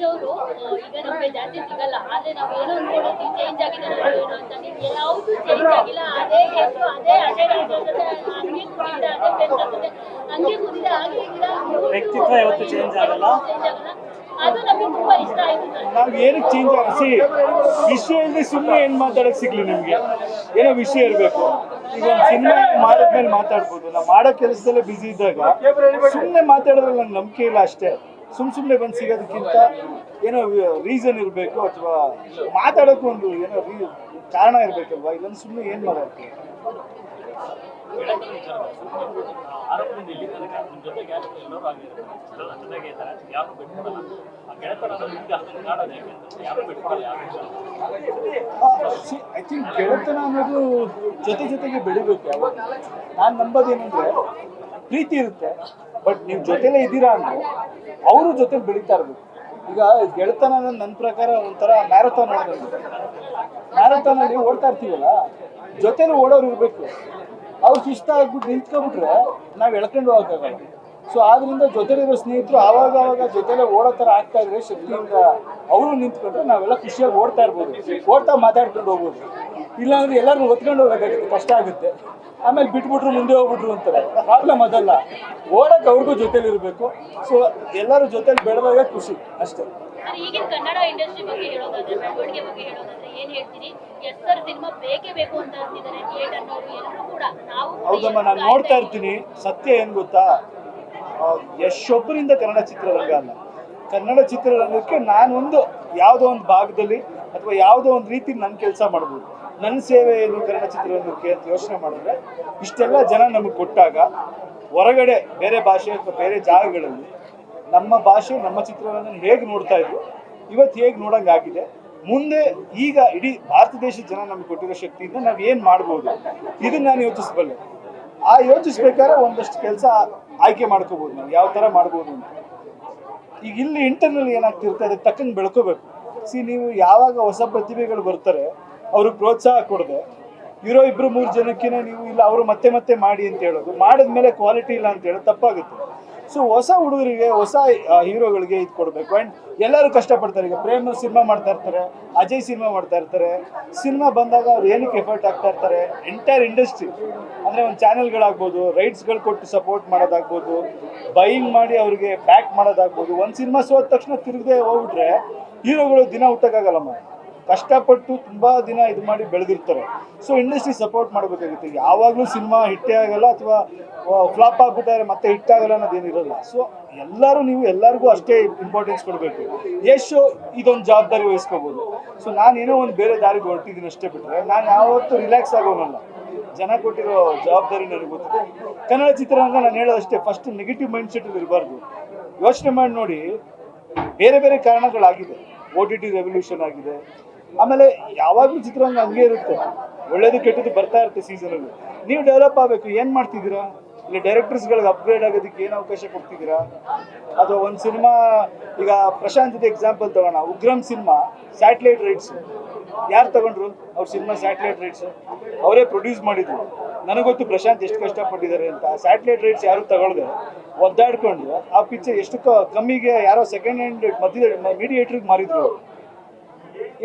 ಯಶ್ ಅವರು ಈಗ ನಮಗೆ ಜಾಸ್ತಿ ಸಿಗಲ್ಲ, ಆದ್ರೆ ನಾವು ಏನೋ ಅನ್ಕೊಳ್ಳೋದು ಚೇಂಜ್ ಆಗಿದ್ದಾರೆ ಏನೋ ಅಂತ. ನೀವು ಯಾವುದು ಚೇಂಜ್ ಆಗಿಲ್ಲ, ಅದೇ ಯಶ್, ಅದೇ ಅಜಯ್ ರಾಜ್ ಜೊತೆ ಹಂಗೆ ಕೂತಿದ್ದ, ಅದೇ ಫ್ರೆಂಡ್ಸ್ ಜೊತೆ ಹಂಗೆ ಕೂತಿದ್ದ, ಹಾಗೆ ಈಗ ವ್ಯಕ್ತಿತ್ವ ಯಾವತ್ತೂ ಚೇಂಜ್ ಆಗಲ್ಲ. ಅದು ನಮಗೆ ತುಂಬಾ ಇಷ್ಟ ಆಯ್ತು. ನಾವು ಏನಕ್ಕೆ ಚೇಂಜ್ ಆಗಿಸಿ ವಿಷಯ ಇಲ್ಲದೆ ಸುಮ್ಮನೆ ಏನು ಮಾತಾಡೋಕೆ ಸಿಗ್ಲಿ ನಿಮಗೆ? ಏನೋ ವಿಷಯ ಇರಬೇಕು. ಈಗ ಒಂದು ಸಿನಿಮಾ ಮಾಡಿದ್ಮೇಲೆ ಮಾತಾಡ್ಬೋದು. ನಾವು ಮಾಡೋ ಕೆಲಸದಲ್ಲೇ ಬ್ಯುಸಿ ಇದ್ದಾಗ ಸುಮ್ಮನೆ ಮಾತಾಡೋದ್ರಲ್ಲಿ ನಂಗೆ ನಂಬಿಕೆ ಇಲ್ಲ ಅಷ್ಟೇ. ಸುಮ್ಮನೆ ಬಂದು ಸಿಗೋದಕ್ಕಿಂತ ಏನೋ ರೀಸನ್ ಇರಬೇಕು, ಅಥವಾ ಮಾತಾಡೋಕ್ಕೂ ಒಂದು ಏನೋ ಕಾರಣ ಇರಬೇಕಲ್ವಾ? ಇಲ್ಲಂದ್ರೆ ಸುಮ್ಮನೆ ಏನು ಮಾಡೋಕ್ಕೆ? ಐ ಥಿಂಕ್ ಗೆಳೆತನ ಅನ್ನೋದು ಜೊತೆಗೆ ಬೆಳಿಬೇಕು. ಯಾವಾಗ ನಾನು ನಂಬೋದೇನೆಂದ್ರೆ, ಪ್ರೀತಿ ಇರುತ್ತೆ, ಬಟ್ ನೀವು ಜೊತೆಲೇ ಇದ್ದೀರಾ ಅಂದರೆ ಅವರು ಜೊತೆಲಿ ಬೆಳೀತಾ ಇರಬೇಕು. ಈಗ ಗೆಳೆತನ ಅನ್ನೋದು ನನ್ನ ಪ್ರಕಾರ ಒಂಥರ ಮ್ಯಾರಥಾನ್ ಓಡೋದು. ಮ್ಯಾರಥಾನಲ್ಲಿ ಓಡ್ತಾ ಇರ್ತೀವಲ್ಲ, ಜೊತೆಲಿ ಓಡೋರು ಇರಬೇಕು. ಅವ್ರು ಸುಸ್ತಾಗ್ಬಿಟ್ಟು ನಿಂತ್ಕೊಬಿಟ್ರೆ ನಾವು ಎಳ್ಕೊಂಡು ಹೋಗೋಕ್ಕಾಗಲ್ಲ. ಸೊ ಆದ್ರಿಂದ ಜೊತೆಲಿರೋ ಸ್ನೇಹಿತರು ಆವಾಗ ಜೊತೆಲೆ ಓಡೋ ಥರ ಆಗ್ತಾ ಇದ್ರೆ ಶಕ್ತಿಯಿಂದ ಅವರು ನಿಂತ್ಕೊಂಡ್ರೆ ನಾವೆಲ್ಲ ಖುಷಿಯಾಗಿ ಓಡ್ತಾ ಇರ್ಬೋದು, ಓಡ್ತಾ ಮಾತಾಡ್ಕೊಂಡು ಹೋಗ್ಬೋದು. ಇಲ್ಲಾಂದ್ರೆ ಎಲ್ಲರೂ ಒತ್ಕೊಂಡು ಹೋಗೋಕ್ಕಾಗುತ್ತೆ, ಕಷ್ಟ ಆಗುತ್ತೆ. ಆಮೇಲೆ ಬಿಟ್ಬಿಟ್ರು ಮುಂದೆ ಹೋಗ್ಬಿಟ್ರು ಅಂತಾರೆ. ಪ್ರಾಬ್ಲಮ್ ಅದಲ್ಲ, ಓಡಕ್ಕೆ ಅವ್ರಿಗೂ ಜೊತೆಲಿ ಇರಬೇಕು. ಸೊ ಎಲ್ಲರೂ ಜೊತೆಲಿ ಬೆಳೆದಾಗ ಖುಷಿ ಅಷ್ಟೇ. ಈಗಿನ ಕನ್ನಡ ಇಂಡಸ್ಟ್ರಿ ಬಗ್ಗೆ ಹೇಳೋದಾದ್ರೆ, ಬೆಳವಣಿಗೆ ಬಗ್ಗೆ ಹೇಳೋದಾದ್ರೆ ಏನ್ ಹೇಳ್ತೀರಿ? ಎಸ್ ಸರ್ ಸಿನಿಮಾ ಬೇಕೇ ಬೇಕು ಅಂತ ಅಂತಿದ್ದಾರೆ ಥಿಯೇಟರ್ನವರು ಎಲ್ಲರೂ ಕೂಡ. ನಾವು ಹೌದಮ್ಮ, ನಾನು ನೋಡ್ತಾ ಇರ್ತೀನಿ. ಸತ್ಯ ಏನು ಗೊತ್ತಾ, ಯಶೊಬ್ಬರಿಂದ ಕನ್ನಡ ಚಿತ್ರರಂಗ ಅಲ್ಲ, ಕನ್ನಡ ಚಿತ್ರರಂಗಕ್ಕೆ ನಾನೊಂದು ಯಾವುದೋ ಒಂದು ಭಾಗದಲ್ಲಿ ಅಥವಾ ಯಾವುದೋ ಒಂದು ರೀತಿ ನನ್ನ ಕೆಲಸ ಮಾಡ್ಬೋದು. ನನ್ನ ಸೇವೆ ಏನು ಕನ್ನಡ ಚಿತ್ರರಂಗಕ್ಕೆ ಅಂತ ಯೋಚನೆ ಮಾಡಿದ್ರೆ, ಇಷ್ಟೆಲ್ಲ ಜನ ನಮಗೆ ಕೊಟ್ಟಾಗ ಹೊರಗಡೆ ಬೇರೆ ಭಾಷೆ ಅಥವಾ ಬೇರೆ ಜಾಗಗಳಲ್ಲಿ ನಮ್ಮ ಭಾಷೆ ನಮ್ಮ ಚಿತ್ರರಂಗನ ಹೇಗೆ ನೋಡ್ತಾ ಇದ್ರು, ಇವತ್ತು ಹೇಗೆ ನೋಡೋಂಗಾಗಿದೆ. ಮುಂದೆ ಈಗ ಇಡೀ ಭಾರತ ದೇಶದ ಜನ ನಮ್ಗೆ ಕೊಟ್ಟಿರೋ ಶಕ್ತಿಯಿಂದ ನಾವು ಏನು ಮಾಡ್ಬೋದು, ಇದನ್ನು ನಾನು ಯೋಚಿಸಬಲ್ಲೆ. ಆ ಯೋಚಿಸ್ಬೇಕಾದ್ರೆ ಒಂದಷ್ಟು ಕೆಲಸ ಆಯ್ಕೆ ಮಾಡ್ಕೋಬೋದು, ನಾವು ಯಾವ ಥರ ಮಾಡ್ಬೋದು ಅಂತ. ಈಗ ಇಲ್ಲಿ ಇಂಟರ್ನಲ್ ಏನಾಗ್ತಿರುತ್ತೆ ಅದಕ್ಕೆ ತಕ್ಕಂಗೆ ಬೆಳ್ಕೋಬೇಕು. ನೀವು ಯಾವಾಗ ಹೊಸ ಪ್ರತಿಭೆಗಳು ಬರ್ತಾರೆ ಅವ್ರಿಗೆ ಪ್ರೋತ್ಸಾಹ ಕೊಡದೆ ಇರೋ 2-3 ಜನಕ್ಕೆ ನೀವು ಇಲ್ಲ ಅವರು ಮತ್ತೆ ಮಾಡಿ ಅಂತ ಹೇಳೋದು, ಮಾಡಿದ್ಮೇಲೆ ಕ್ವಾಲಿಟಿ ಇಲ್ಲ ಅಂತ ಹೇಳೋದು ತಪ್ಪಾಗುತ್ತೆ. ಸೊ ಹೊಸ ಹುಡುಗರಿಗೆ, ಹೊಸ ಹೀರೋಗಳಿಗೆ ಇದು ಕೊಡಬೇಕು. ಆ್ಯಂಡ್ ಎಲ್ಲರೂ ಕಷ್ಟಪಡ್ತಾರೆ. ಈಗ ಪ್ರೇಮ್ ಸಿನಿಮಾ ಮಾಡ್ತಾ ಇರ್ತಾರೆ, ಅಜಯ್ ಸಿನಿಮಾ ಮಾಡ್ತಾ ಇರ್ತಾರೆ. ಸಿನಿಮಾ ಬಂದಾಗ ಅವ್ರು ಏನಕ್ಕೆ ಎಫರ್ಟ್ ಆಗ್ತಾ ಇರ್ತಾರೆ. ಎಂಟೈರ್ ಇಂಡಸ್ಟ್ರಿ ಅಂದರೆ ಒಂದು ಚಾನೆಲ್ಗಳಾಗ್ಬೋದು, ರೈಟ್ಸ್ಗಳು ಕೊಟ್ಟು ಸಪೋರ್ಟ್ ಮಾಡೋದಾಗ್ಬೋದು, ಬೈಯಿಂಗ್ ಮಾಡಿ ಅವ್ರಿಗೆ ಬ್ಯಾಕ್ ಮಾಡೋದಾಗ್ಬೋದು. ಒಂದು ಸಿನಿಮಾ ಸೋದ ತಕ್ಷಣ ತಿರುಗದೆ ಹೋಗ್ಬಿಟ್ರೆ ಹೀರೋಗಳು ದಿನ ಹುಟ್ಟಕ್ಕಾಗಲ್ಲಮ್ಮ. ಕಷ್ಟಪಟ್ಟು ತುಂಬ ದಿನ ಇದು ಮಾಡಿ ಬೆಳೆದಿರ್ತಾರೆ. ಸೊ ಇಂಡಸ್ಟ್ರಿ ಸಪೋರ್ಟ್ ಮಾಡಬೇಕಾಗುತ್ತೆ. ಯಾವಾಗಲೂ ಸಿನಿಮಾ ಹಿಟ್ಟೇ ಆಗಲ್ಲ ಅಥವಾ ಫ್ಲಾಪ್ ಆಗ್ಬಿಟ್ಟಾರೆ ಮತ್ತೆ ಹಿಟ್ಟಾಗಲ್ಲ ಅನ್ನೋದೇನಿರೋಲ್ಲ. ಸೊ ಎಲ್ಲರಿಗೂ ಅಷ್ಟೇ ಇಂಪಾರ್ಟೆನ್ಸ್ ಕೊಡಬೇಕು. ಯಶು ಇದೊಂದು ಜವಾಬ್ದಾರಿ ವಹಿಸ್ಕೋಬೋದು. ಸೊ ನಾನೇನೋ ಒಂದು ಬೇರೆ ದಾರಿಗೆ ಹೊರಟಿದ್ದೀನಿ ಅಷ್ಟೇ ಬಿಟ್ಟರೆ ನಾನು ಯಾವತ್ತೂ ರಿಲ್ಯಾಕ್ಸ್ ಆಗೋನಲ್ಲ. ಜನ ಕೊಟ್ಟಿರೋ ಜವಾಬ್ದಾರಿ ನನಗೆ ಗೊತ್ತಿದೆ. ಕನ್ನಡ ಚಿತ್ರರಂಗ ನಾನು ಹೇಳೋದಷ್ಟೇ, ಫಸ್ಟ್ ನೆಗೆಟಿವ್ ಮೈಂಡ್ ಸೆಟ್ ಇರಬಾರ್ದು. ಯೋಚನೆ ಮಾಡಿ ನೋಡಿ, ಬೇರೆ ಕಾರಣಗಳಾಗಿದೆ. OTT ರೆವಲ್ಯೂಷನ್ ಆಗಿದೆ. ಆಮೇಲೆ ಯಾವಾಗಲೂ ಚಿತ್ರರಂಗ ಹಂಗೆ ಇರುತ್ತೆ, ಒಳ್ಳೇದು ಕೆಟ್ಟದ್ದು ಬರ್ತಾ ಇರುತ್ತೆ ಸೀಸನಲ್ಲಿ. ನೀವು ಡೆವಲಪ್ ಆಗಬೇಕು. ಏನು ಮಾಡ್ತಿದ್ದೀರಾ? ಇಲ್ಲಿ ಡೈರೆಕ್ಟರ್ಸ್ಗಳಿಗೆ ಅಪ್ಗ್ರೇಡ್ ಆಗೋದಕ್ಕೆ ಏನು ಅವಕಾಶ ಕೊಡ್ತಿದ್ದೀರಾ? ಅಥವಾ ಒಂದು ಸಿನಿಮಾ, ಈಗ ಪ್ರಶಾಂತ್ ಎಕ್ಸಾಂಪಲ್ ತಗೋಣ. ಉಗ್ರಂ ಸಿನಿಮಾ ಸ್ಯಾಟಲೈಟ್ ರೈಟ್ಸ್ ಯಾರು ತಗೊಂಡ್ರು? ಅವ್ರ ಸಿನಿಮಾ ಸ್ಯಾಟಲೈಟ್ ರೈಟ್ಸ್ ಅವರೇ ಪ್ರೊಡ್ಯೂಸ್ ಮಾಡಿದ್ರು. ನನಗೊತ್ತು ಪ್ರಶಾಂತ್ ಎಷ್ಟು ಕಷ್ಟಪಟ್ಟಿದ್ದಾರೆ ಅಂತ. ಸ್ಯಾಟಲೈಟ್ ರೈಟ್ಸ್ ಯಾರು ತಗೊಳ್ದೆ ಒದ್ದಾಡ್ಕೊಂಡು ಆ ಪಿಕ್ಚರ್ ಎಷ್ಟು ಕಮ್ಮಿಗೆ ಯಾರೋ ಸೆಕೆಂಡ್ ಹ್ಯಾಂಡ್ ಮೀಡಿಯೇಟ್ರಿಗೆ ಮಾರಿದ್ರು.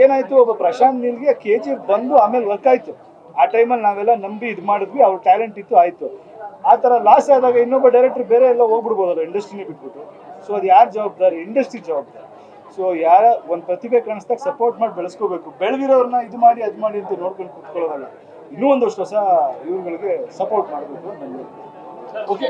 ಏನಾಯ್ತು, ಒಬ್ಬ ಪ್ರಶಾಂತ್ ನೀಲ್ಗೆ KGF ಬಂದು ಆಮೇಲೆ ವರ್ಕ್ ಆಯ್ತು. ಆ ಟೈಮಲ್ಲಿ ನಾವೆಲ್ಲ ನಂಬಿ ಇದು ಮಾಡಿದ್ವಿ, ಅವ್ರ ಟ್ಯಾಲೆಂಟ್ ಇತ್ತು, ಆಯ್ತು. ಆ ಥರ ಲಾಸ್ ಆದಾಗ ಇನ್ನೊಬ್ಬ ಡೈರೆಕ್ಟರ್ ಬೇರೆ ಎಲ್ಲ ಹೋಗ್ಬಿಡ್ಬೋದಲ್ಲ, ಇಂಡಸ್ಟ್ರಿನೇ ಬಿಟ್ಬಿಟ್ಟು. ಸೊ ಅದು ಯಾರು ಜವಾಬ್ದಾರಿ? ಇಂಡಸ್ಟ್ರಿ ಜವಾಬ್ದಾರಿ. ಸೊ ಯಾರ ಒಂದು ಪ್ರತಿಭೆ ಕಾಣಿಸ್ದಾಗ ಸಪೋರ್ಟ್ ಮಾಡಿ ಬೆಳೆಸ್ಕೋಬೇಕು. ಬೆಳೆದಿರೋರನ್ನ ಇದು ಮಾಡಿ ಅದು ಮಾಡಿ ಅಂತ ನೋಡ್ಕೊಂಡು ಕೂತ್ಕೊಳ್ಳೋದಲ್ಲ. ಇನ್ನೂ ಒಂದಷ್ಟು ಹೊಸ ಇವ್ರುಗಳಿಗೆ ಸಪೋರ್ಟ್ ಮಾಡಬೇಕು. ನನಗೆ ಓಕೆ.